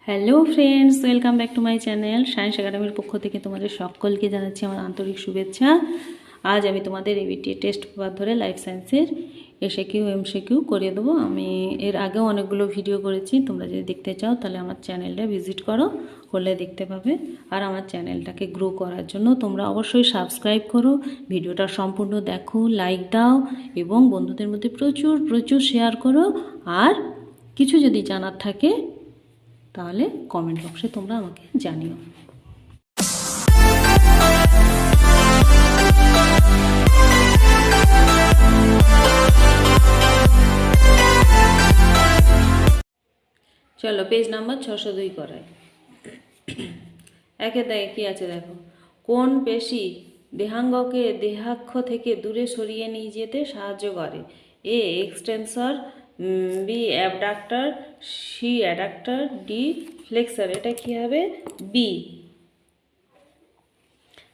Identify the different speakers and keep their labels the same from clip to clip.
Speaker 1: Hello friends, welcome back to my channel. Science একাডেমির পক্ষ থেকে তোমাদের সকলকে জানাচ্ছি আমার আন্তরিক শুভেচ্ছা। আজ আমি তোমাদের এবিটি টেস্ট পেপার ধরে লাইফ সায়েন্সের এসএকিউ এমসিকিউ করে দেবো। আমি এর আগেও অনেকগুলো ভিডিও করেছি, তোমরা যদি দেখতে চাও তাহলে আমার চ্যানেলটা ভিজিট করো, করলে দেখতে পাবে। আর আমার চ্যানেলটাকে গ্রো করার জন্য তোমরা অবশ্যই সাবস্ক্রাইব করো, ভিডিওটা সম্পূর্ণ দেখো, লাইক দাও এবং বন্ধুদের মধ্যে প্রচুর প্রচুর শেয়ার করো। আর কিছু যদি জানার থাকে তাহলে কমেন্ট বক্সে তোমরা আমাকে জানিও। চলো পেজ নাম্বার 602 করায়। একে দেখে কি আছে দেখো, কোন পেশি দেহাঙ্গকে দেহাক্ষ থেকে দূরে সরিয়ে নিয়ে যেতে সাহায্য করে? A extensor, B abductor, C adductor, D flexor. এটা কি হবে? বি।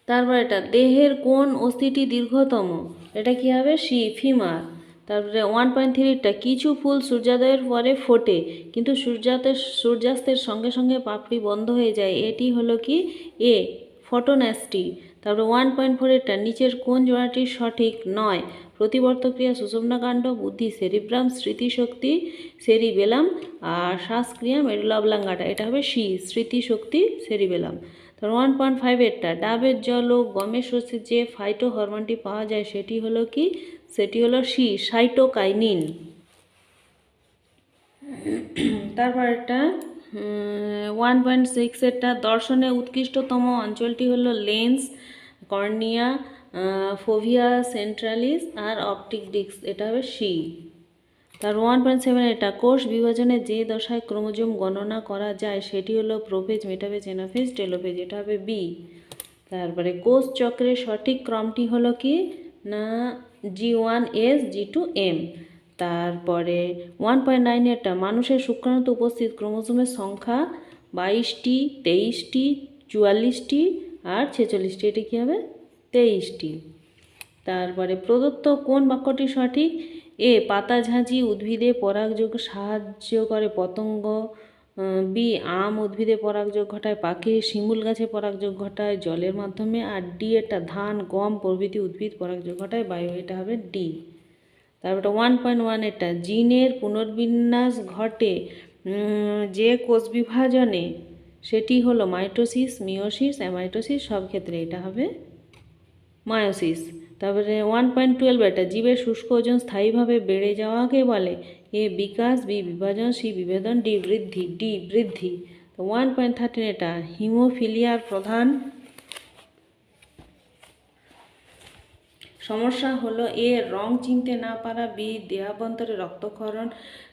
Speaker 1: তারপর এটা দেহের কোন অস্থিটি দীর্ঘতম? এটা কি হবে? সি ফিমার। তারপরে 1.3টা কিছু ফুল সূর্যোদয়ের পরে ফোটে কিন্তু সূর্যাস্তের সঙ্গে সঙ্গে পাপড়ি বন্ধ হয়ে যায়, এটি হলো কি? এ ফটোন্যাস্টি। তারপরে 1.4টা নিচের কোন জোড়াটি সঠিক নয়? প্রতিবর্ত ক্রিয়া সুষুম্নাকাণ্ড, বুদ্ধি সেরিব্রাম, স্মৃতিশক্তি সেরিবেলাম, আর শ্বাসক্রিয়া মেডুলা অবলাঙ্গাটা। এটা হবে সি স্মৃতিশক্তি সেরিবেলাম। 1.5-এরটা ডাবের জল ও গমের শস্যে যে ফাইটো হরমোনটি পাওয়া যায় সেটি হলো কি? সেটি হলো সি সাইটোকাইনিন। তারপর এটা 1.6-এরটা দর্শনে উৎকৃষ্টতম অঞ্চলটি হলো লেন্স, কর্নিয়া, ফোভিয়া সেন্ট্রালিস আর অপটিক ডিস্ক। এটা হবে সি। তার 1.7 এটা কোষ বিভাজনে যে দশায় ক্রোমোজোম গণনা করা যায় সেটি হলো প্রোফেজ, মেটাফেজ, এনাফেজ, টেলোফেজ। এটা হবে বি। তারপরে কোষ চক্রের সঠিক ক্রমটি হলো কি? না G1S G2M। তারপরে 1.9-এরটা মানুষের শুক্রাণুতে উপস্থিত ক্রোমোজোমের সংখ্যা 22টি, 23টি, 44টি আর 46টি। এটি কী হবে? 23টি। তারপরে প্রদত্ত কোন বাক্যটি সঠিক? এ পাতাঝাঁঝি উদ্ভিদে পরাগযোগ সাহায্য করে পতঙ্গ, বি আম উদ্ভিদে পরাগযোগ ঘটায় পাখি, শিমুল গাছে পরাগযোগ ঘটায় জলের মাধ্যমে, আর ডি এটা ধান, গম প্রভৃতি উদ্ভিদ পরাগযোগ ঘটায় বায়ু। এটা হবে ডি। তারপরে 1.1 এটা জিনের পুনর্বিন্যাস ঘটে যে কোষ বিভাজনে সেটি হলো মাইটোসিস, মিওসিস, অ্যামাইটোসিস। সব ক্ষেত্রে এটা হবে মায়োসিস। তারপরে 1.12 এটা জীবের শুষ্ক ওজন স্থায়ীভাবে বেড়ে যাওয়াকে বলে? এ বিকাশ, বি বিভাজন, সি বিভেদন, ডি বৃদ্ধি। ডি বৃদ্ধি। তো 1.13 এটা হিমোফিলিয়ার প্রধান সমস্যা হলো এ রং চিনতে না পারা, বি দেহাভ্যন্তরে রক্তক্ষরণ,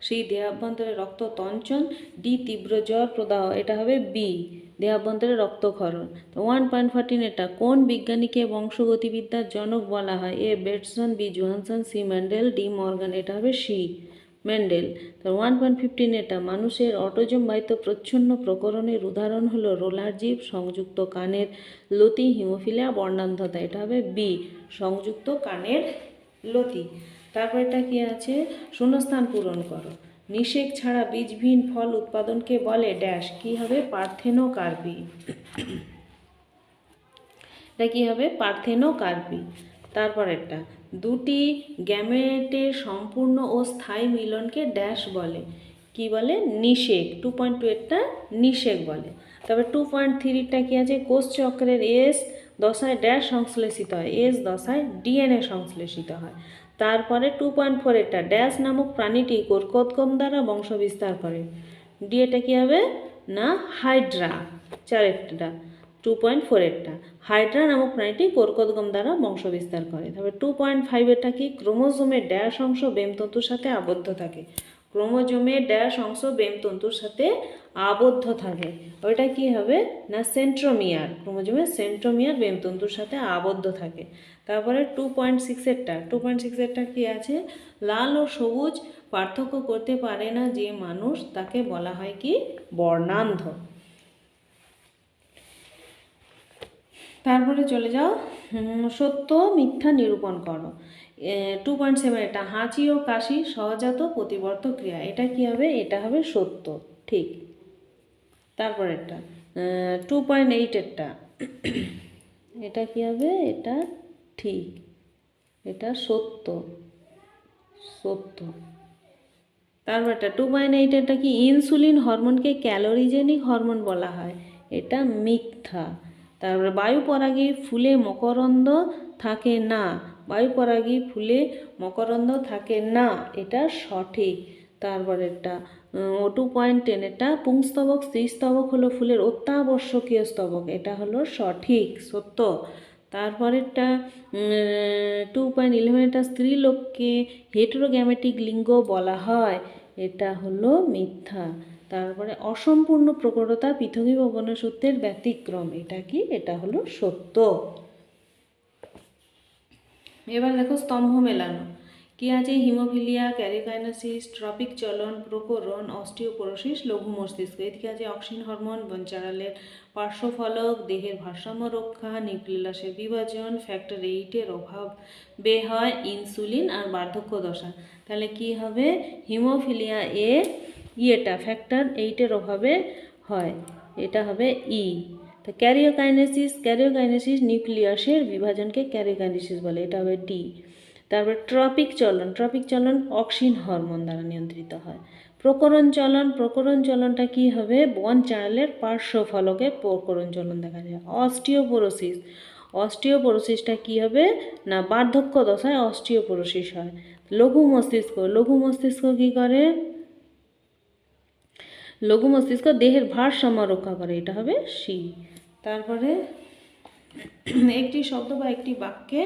Speaker 1: সি দেহাভ্যন্তরে রক্ততঞ্চন, ডি তীব্র জ্বর প্রদাহ। এটা হবে বি দেহাভ্যন্তরে রক্তক্ষরণ। তো 1.14 এটা কোন বিজ্ঞানীকে বংশগতিবিদ্যার জনক বলা হয়? A Bateson, B Johannsen, C Mendel, D Morgan. এটা হবে সি মেন্ডেল। তো 1.15 এটা মানুষের অটোজম বাহিত প্রচ্ছন্ন প্রকরণের উদাহরণ হলো রোলার জীব, সংযুক্ত কানের লতি, হিমোফিলিয়া, বর্ণান্ধতা। এটা হবে বি সংযুক্ত কানের লতি। তারপর এটা কি আছে? শূন্যস্থান পূরণ করো। নিষেক ছাড়া বীজহীন ফল উৎপাদনকে বলে ড্যাশ। কি হবে? পার্থেনোকার্পি। এটা কি হবে? পার্থেনোকার্পি। তারপরেরটা দুটি গ্যামেটের সম্পূর্ণ ও স্থায়ী মিলনকে ড্যাশ বলে? কি বলে? নিষেক। 2.2-এরটা নিষেক বলে। তবে 2.3-টা কি আছে? কোষ চক্রের এস দশায় ড্যাশ সংশ্লেষিত হয়? এস দশায় ডিএনএ সংশ্লেষিত হয়। তারপরে 2.4-এরটা ড্যাশ নামক প্রাণীটি কর্কটগম দ্বারা বংশ বিস্তার করে? ডি এটা কি হবে? না হাইড্রা। 4-এরটা 2.4-এরটা হাইড্রা নামক প্রাণীটি কর্কটগম দ্বারা বংশ বিস্তার করে। তারপরে 2.5-এরটা কি? ক্রোমোজোমের ড্যাশ অংশ বেমতন্তুর সাথে আবদ্ধ থাকে? ক্রোমোজোমের ড্যাশ অংশ বেমতন্তুর সাথে আবদ্ধ থাকে। ওইটা কি হবে? না সেন্ট্রোমিয়ার। ক্রোমোজোমের সেন্ট্রোমিয়ার বেমতন্তুর সাথে আবদ্ধ থাকে। তারপরে 2.6-এরটা কি আছে? লাল ও সবুজ পার্থক্য করতে পারে না যে মানুষ তাকে বলা হয় কি? বর্ণান্ধ। তারপরে চলে যাও সত্য মিথ্যা নিরূপণ করো। 2.7 এটা হাঁচি ও কাশি সহজাত প্রতিবর্ত ক্রিয়া। এটা কি হবে? এটা হবে সত্য। ঠিক। তারপরেরটা 2.8-এরটা এটা কি হবে? এটা ঠিক, এটা সত্য, সত্য। তারপরটা 2.8-এরটা কি? ইনসুলিন হরমোনকে ক্যালোরিজেনিক হরমোন বলা হয়, এটা মিথ্যা। তারপরে বায়ুপরাগী ফুলে মকরন্দ থাকে না, বায়ুপরাগী ফুলে মকরন্দ থাকে না, এটা সঠিক। তারপরেরটা 2.10-এটা পুংস্তবক স্ত্রীস্তবক হলো ফুলের অত্যাবশ্যকীয় স্তবক, এটা হলো সঠিক, সত্য। তারপরেরটা 2.11-এটা স্ত্রীলোককে হেটেরোগ্যামেটিক লিঙ্গ বলা হয়, এটা হলো মিথ্যা। তারপরে অসম্পূর্ণ প্রকটতা পৃথকীভবন সূত্রের ব্যতিক্রম, এটা কি? এটা হলো সত্য। এবার দেখো স্তম্ভ মেলানো কি আছে? হিমোফিলিয়া, ক্যারিকাইনোসিস, ট্রপিক চলন, প্রকরণ, অস্টিওপোরোসিস, লঘু মস্তিষ্ক। এদিকে আছে অক্সিন হরমোন, বঞ্চারালের পার্শ্বফলক, দেহের ভারসাম্য রক্ষা, নিউক্লিয়াসের বিভাজন, ফ্যাক্টর 8-এর অভাবে হয় ইনসুলিন আর বার্ধক্য দশা। তাহলে কি হবে? হিমোফিলিয়া এ এটা ফ্যাক্টর 8-এর অভাবে হয়, এটা হবে ই। তো ক্যারিওকাইনেসিস নিউক্লিয়াসের বিভাজনকে ক্যারিওকাইনেসিস বলে, এটা হবে ডি। তারপর ট্রপিক চলন অক্সিন হরমোন দ্বারা নিয়ন্ত্রিত হয়। প্রকরণ চলনটা কি হবে? বন চার্লের পার্শ্বফলকে প্রকরণ চলন দেখা যায়। অস্টিওপোরোসিসটা কি হবে? না বার্ধক্য দশায় অস্টিওপোরোসিস হয়। লঘু মস্তিষ্ক কি করে? লঘু মস্তিষ্ক দেহের ভারসাম্য রক্ষা করে, এটা হবে সি। তারপরে একটি শব্দ বা একটি বাক্যে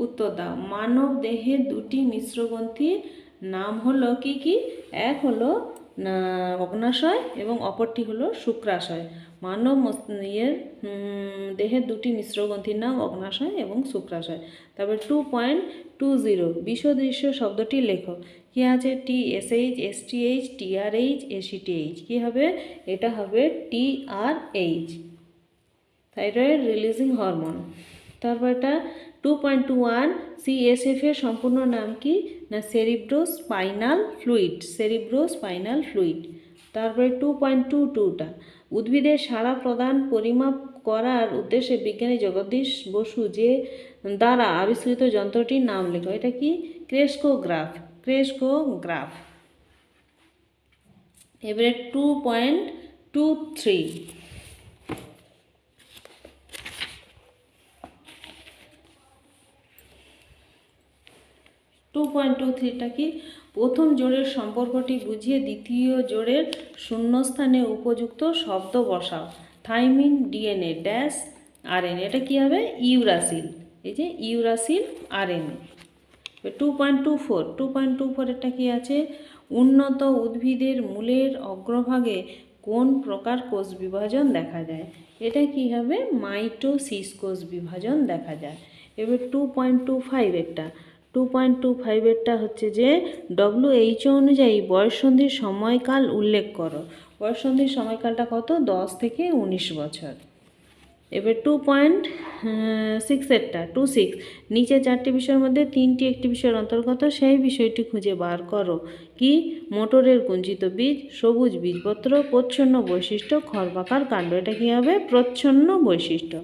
Speaker 1: উত্তর দাও। মানব দেহে দুটি মিশ্রগ্রন্থির নাম হলো কি কি? এক হলো অগ্নাশয় এবং অপরটি হলো শুক্রাশয়। মানব দেহের দুটি মিশ্রগ্রন্থির নাম অগ্নাশয় এবং শুক্রাশয়। তারপর 2.20 বিষদৃশ্য শব্দটি লেখো। কি আছে? TSH, STH, TRH, ACTH। কি হবে? এটা হবে TRH, থাইরয়েড রিলিজিং হরমোন। তারপর এটা 2.21 CSF এর সম্পূর্ণ নাম কি? না সেরিব্রোস্পাইনাল ফ্লুইড। তারপরে 2.22টা উদ্ভিদের সাড়া প্রদান পরিমাপ করার উদ্দেশ্যে বিজ্ঞানী জগদীশ বসু যে দ্বারা আবিষ্কৃত যন্ত্রটির নাম লেখো। এটা কি? ক্রেস্কোগ্রাফ। এবারে 2.23 2.23টা কি? প্রথম জোড়ের সম্পর্কটি বুঝিয়ে দ্বিতীয় জোড়ের শূন্যস্থানে উপযুক্ত শব্দ বসাও। থাইমিন ডিএনএ ড্যাশ আরএনএ, এটা কি হবে? ইউরাসিল, এই যে ইউরাসিল আরএনএ। 2.24 এটা কি আছে? উন্নত উদ্ভিদের মূলের অগ্রভাগে কোন প্রকার কোষ বিভাজন দেখা যায়? এটা কি হবে? মাইটোসিস কোষ বিভাজন দেখা যায়। এবার 2.25-এরটা হচ্ছে যে WHO অনুযায়ী বয়ঃসন্ধির সময়কাল উল্লেখ করো। বয়ঃসন্ধির সময়কালটা কত? 10 থেকে 19 বছর। এবার 2.6 নিচে 4টি বিষয়ের মধ্যে 3টি একটি বিষয়ের অন্তর্গত, সেই বিষয়টি খুঁজে বার করো। কি? মোটরের কুঞ্চিত বীজ, সবুজ বীজপত্র, প্রচ্ছন্ন বৈশিষ্ট্য, খর্বাকার কাণ্ড। এটা কি হবে? প্রচ্ছন্ন বৈশিষ্ট্য।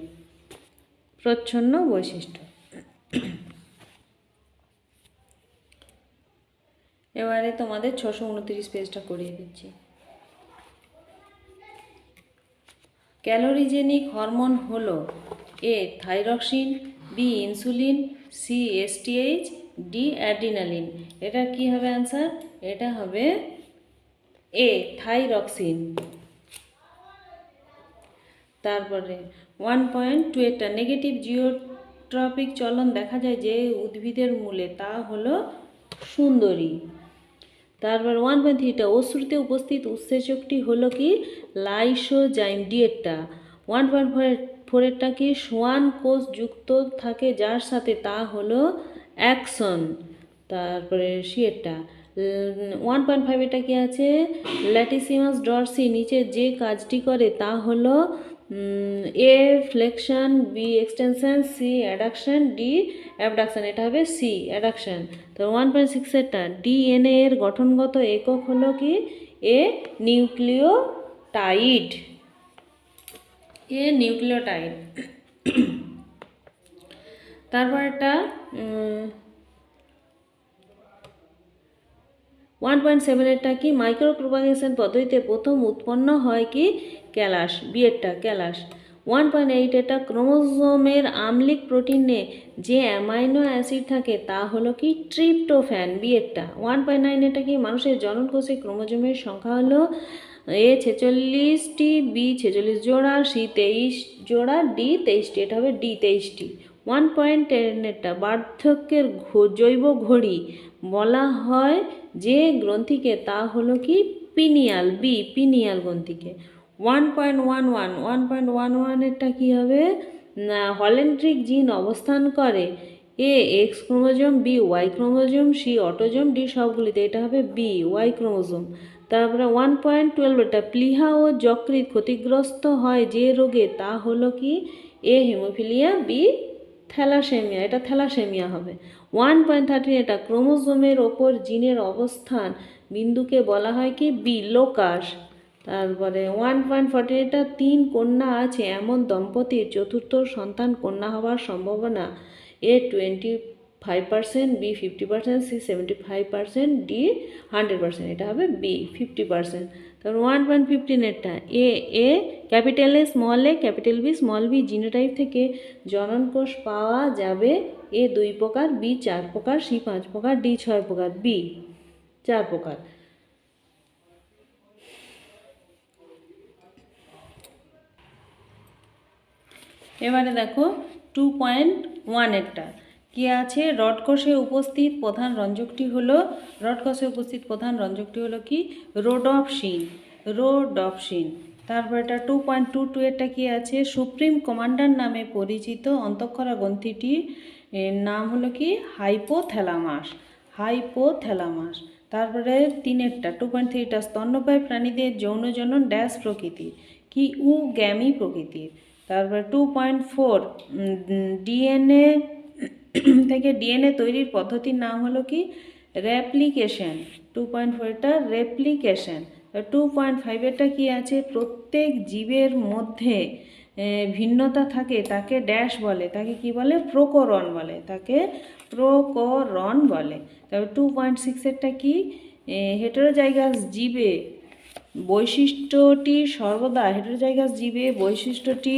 Speaker 1: এবারে তোমাদের 629 পেজটা করিয়ে দিচ্ছি। ক্যালোরিজেনিক হরমোন হলো A thyroxine, B insulin, C STH, D adrenaline. এটা কি হবে অ্যান্সার? এটা হবে এ থাইরক্সিন। তারপরে 1.2 নেগেটিভ জিওট্রপিক চলন দেখা যায় যে উদ্ভিদের মূলে, তা হলো সুন্দরী। তারপর 1.3 অশ্রুতে উপস্থিত উৎসেচকটি হলো কি? লাইসোজাইম, ডিএটা। 1.4 কি? সোয়ান কোষ যুক্ত থাকে যার সাথে, তা হলো অ্যাকসন। তারপরে সিএটা 1.5 এটা কি আছে? ল্যাটিসিমাস ডরসি নিচে যে কাজটি করে তা হলো A flexion, B extension, C adduction, D abduction. এটা হবে সি অ্যাডাকশন। তো 1.6 এটা ডিএনএ এর গঠনগত একক হলো কি? এ নিউক্লিওটাইড। এ নিউক্লিওটাইড। তারপর একটা 1.7 কি মাইক্রো প্রোপাগেশন পদ্ধতিতে প্রথম উৎপন্ন হয় কি ক্যালাস, বিয়েরটা ক্যালাস। 1.8 এটা ক্রোমোজোমের আম্লিক প্রোটিনে যে অ্যামাইনো অ্যাসিড থাকে তা হলো কি ট্রিপ্টোফ্যান, বিয়েরটা। 1.9 এটা কি মানুষের জননকোষে ক্রোমোজোমের সংখ্যা হলো এ 46টি, বি 46 জোড়া, সি 23 জোড়া, ডি 23টি, এটা হবে ডি 23টি। 1.10 এটা বার্ধক্যের জৈব ঘড়ি বলা হয় যে গ্রন্থিকে তা হলো কি পিনিয়াল, বি পিনিয়াল গ্রন্থিকে। 1.11 এটা কী হবে না হল্যান্ড্রিক জিন অবস্থান করে A X chromosome, B Y chromosome, C autosome, D সবগুলিতে, এটা হবে বি ওয়াই ক্রোমোজোম। তারপরে 1.12 এটা প্লীহা ও যকৃৎ ক্ষতিগ্রস্ত হয় যে রোগে তা হলো কি এ হিমোফিলিয়া, বি থ্যালাসেমিয়া, এটা থ্যালাসেমিয়া হবে। 1.13 এটা ক্রোমোজোমের ওপর জিনের অবস্থান বিন্দুকে বলা হয় কি বি লোকাস। তারপরে 1.14 এটা 3 কন্যা আছে এমন দম্পতির চতুর্থ সন্তান কন্যা হওয়ার সম্ভাবনা এ 25%, বি 50%, সি 75%, ডি 100%, এটা হবে বি 50%। তারপর 1.15 এটা A capital A small A capital B small B genotype থেকে জননকোষ পাওয়া যাবে এ 2 প্রকার, বি 4 প্রকার, সি 5 প্রকার, ডি 6 প্রকার, বি 4 প্রকার। এবারে দেখো 2.1 একটা কি আছে রডকোষে উপস্থিত প্রধান রঞ্জকটি হলো কি রোডপসিন, রোডপসিন। তারপর এটা 2.22 এটা কি আছে সুপ্রিম কমান্ডার নামে পরিচিত অন্তঃক্ষরা গ্রন্থিটির নাম হলো কি হাইপোথ্যালামাস, হাইপোথ্যালামাস। তারপরে 3 2.3 স্তন্যপায়ী প্রাণীদের যৌন জনন ড্যাশ প্রকৃতির কি গ্যামি প্রকৃতির। তারপরে 2.4 ডিএনএ থেকে ডিএনএ তৈরির পদ্ধতির নাম হলো কি রেপ্লিকেশন। 2.4 এটা রেপ্লিকেশন। 2.5 এটা কি আছে প্রত্যেক জীবের মধ্যে ভিন্নতা থাকে তাকে ড্যাশ বলে, তাকে কি বলে প্রকরণ বলে, তাকে প্রকরণ বলে। তারপর 2.6 এরটা কি হেটেরোজাইগাস জীবে বৈশিষ্ট্যটি সর্বদা হেটেরোজাইগাস জীবে বৈশিষ্ট্যটি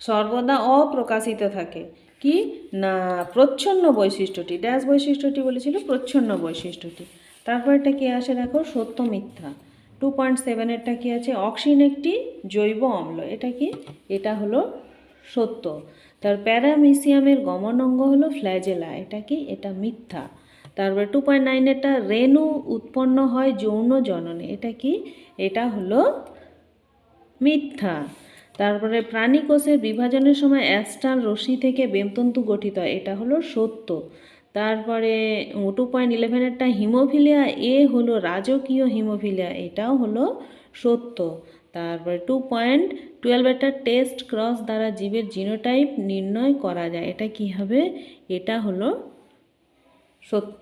Speaker 1: সর্বদা অপ্রকাশিত থাকে কি না প্রচ্ছন্ন বৈশিষ্ট্যটি, ড্যাশ বৈশিষ্ট্যটি বলেছিল প্রচ্ছন্ন বৈশিষ্ট্যটি। তারপর এটা কি আসে দেখো সত্য মিথ্যা। 2.7 এরটা কি আছে অক্সিন একটি জৈব অম্ল, এটা কি এটা হলো সত্য। তার প্যারামিসিয়ামের গমন অঙ্গ হলো ফ্ল্যাজেলা, এটা কি এটা মিথ্যা। তারপরে 2.9 এটা রেণু উৎপন্ন হয় যৌন জননে, এটা কি এটা হলো মিথ্যা। তারপরে প্রাণীকোষের বিভাজনের সময় অ্যাস্টাল রশ্মি থেকে বেমতন্তু গঠিত হয়, এটা হলো সত্য। তারপরে 2.11 একটা হিমোফিলিয়া এ হলো রাজকীয় হিমোফিলিয়া, এটাও হলো সত্য। তারপরে 2.12 একটা টেস্ট ক্রস দ্বারা জীবের জিনোটাইপ নির্ণয় করা যায়, এটা কি হবে এটা হলো সত্য।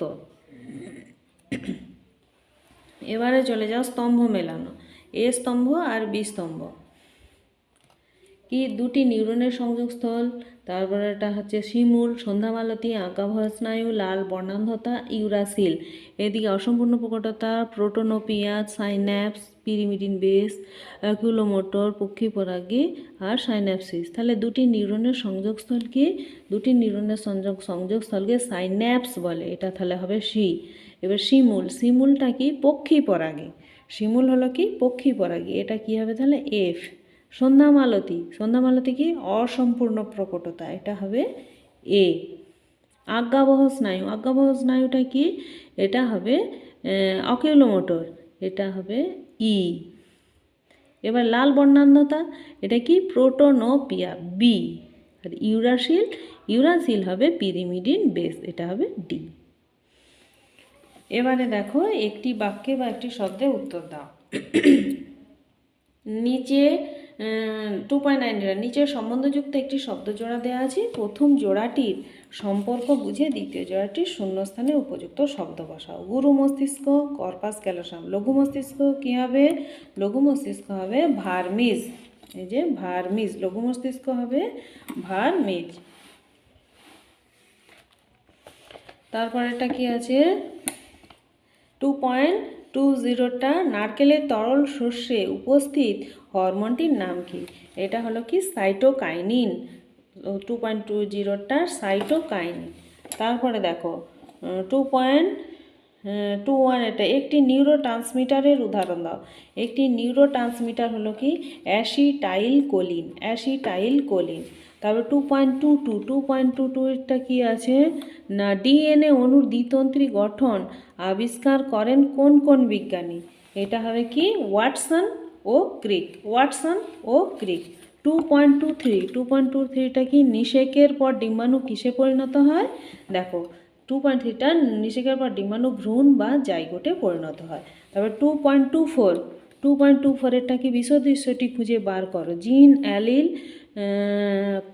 Speaker 1: এবারে চলে যাও স্তম্ভ মেলানো, এ স্তম্ভ আর বি স্তম্ভ কি দুটি নিউরনের সংযোগস্থল। তারপরে এটা হচ্ছে শিমুল, সন্ধ্যামালতী, আঁকাভয় স্নায়ু, লাল বর্ণান্ধতা, ইউরাসিল। এদিকে অসম্পূর্ণ প্রকটতা, প্রোটোনোপিয়া, সাইন্যাপস, পিরিমিডিন বেস, অ্যাকুলোমোটর, পক্ষীপরাগী আর সাইন্যাপসিস। তাহলে দুটি নিউরনের সংযোগস্থল কি দুটি নিউরনের সংযোগস্থলকে সাইন্যাপস বলে, এটা তাহলে হবে সি। এবার শিমুল, শিমুলটা কি পক্ষীপরাগী, শিমুল হলো কি পক্ষীপরাগী, এটা কি হবে তাহলে এফ। সন্ধ্যামালতী, সন্ধ্যামালতী কি অসম্পূর্ণ প্রকটতা, এটা হবে এ। আজ্ঞাবহ স্নায়ু, আজ্ঞাবহ স্নায়ুটা কি এটা হবে অকিউলোমোটর, এটা হবে ই। এবার লাল বর্ণান্ধতা এটা কি প্রোটোনোপিয়া বি। আর ইউরাসিল, ইউরাসিল হবে পিরিমিডিন বেস, এটা হবে ডি। এবারে দেখো একটি বাক্যে বা একটি শব্দে উত্তর দাও। নিচে 2.9 নিচের সম্বন্ধযুক্ত একটি শব্দ জোড়া দেওয়া আছে, প্রথম জোড়াটির সম্পর্ক বুঝে দ্বিতীয় জোড়াটির শূন্যস্থানে উপযুক্ত শব্দ বসাও। গুরু মস্তিষ্ক, কর্পাস ক্যালোসাম। লঘু মস্তিষ্ক কী হবে? লঘু মস্তিষ্ক হবে ভার্মিস। এই যে ভার্মিস, লঘু মস্তিষ্ক হবে ভার্মিস। তারপরেটা কি আছে? 2.20টা নারকেলের তরল শস্যে উপস্থিত হরমোনটির নাম কি? এটা হলো কি সাইটোকাইনিন। 2.20টা সাইটোকাইনিন। তারপরে দেখো 2.21 এটা একটি নিউরো ট্রান্সমিটারের উদাহরণ দাও। একটি নিউরো ট্রান্সমিটার হলো কি অ্যাসিটাইল কোলিন, অ্যাসিটাইল কোলিন। তারপর 2.22টা কি আছে না ডিএনএ অণুর দ্বিতন্ত্রী গঠন আবিষ্কার করেন কোন কোন বিজ্ঞানী? এটা হবে কি ওয়াটসন ও ক্রিক, ওয়াটসন ও ক্রিক। 2.23টা কি নিষেকের পর ডিম্বাণু কিসে পরিণত হয়? দেখো 2.3টা নিষেকের পর ডিম্বাণু ভ্রূণ বা জাইগোটে পরিণত হয়। তারপর 2.24টা কি বিশদৃশ্যটি খুঁজে বার করো। জিন, অ্যালিল,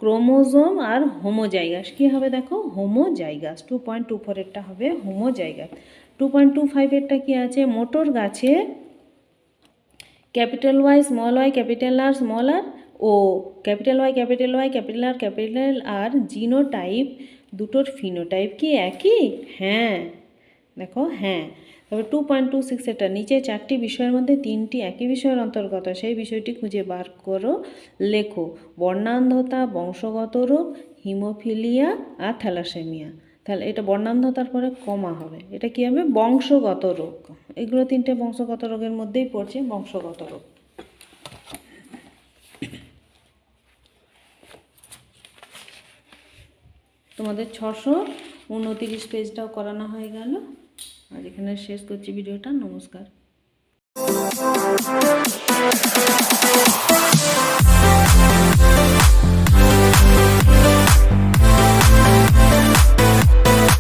Speaker 1: ক্রোমোজোম আর হোমোজাইগাস। কী হবে দেখো হোমোজাইগাস। 2.24টা হবে হোমোজাইগাস। 2.25টা কি আছে? মোটর গাছে capital Y, small Y, capital R, small R ও capital Y, capital Y, capital R, capital R genotype দুটোর ফিনোটাইপ কি একই? হ্যাঁ, দেখো হ্যাঁ। তবে 2.26 নিচে 4টি বিষয়ের মধ্যে 3টি একই বিষয়ের অন্তর্গত, সেই বিষয়টি খুঁজে বার করো, লেখো। বর্ণান্ধতা, বংশগত রোগ, হিমোফিলিয়া আর থ্যালাসেমিয়া। তাহলে এটা বর্ণান্ধতার পরে কমা হবে, এটা কি হবে? বংশগত রোগ। এগুলো 3টে বংশগত রোগের মধ্যেই পড়ছে, বংশগত রোগ। তোমাদের 629 পেজটাও করানো হয়ে গেল। আর এখানে শেষ করছি ভিডিওটা। নমস্কার।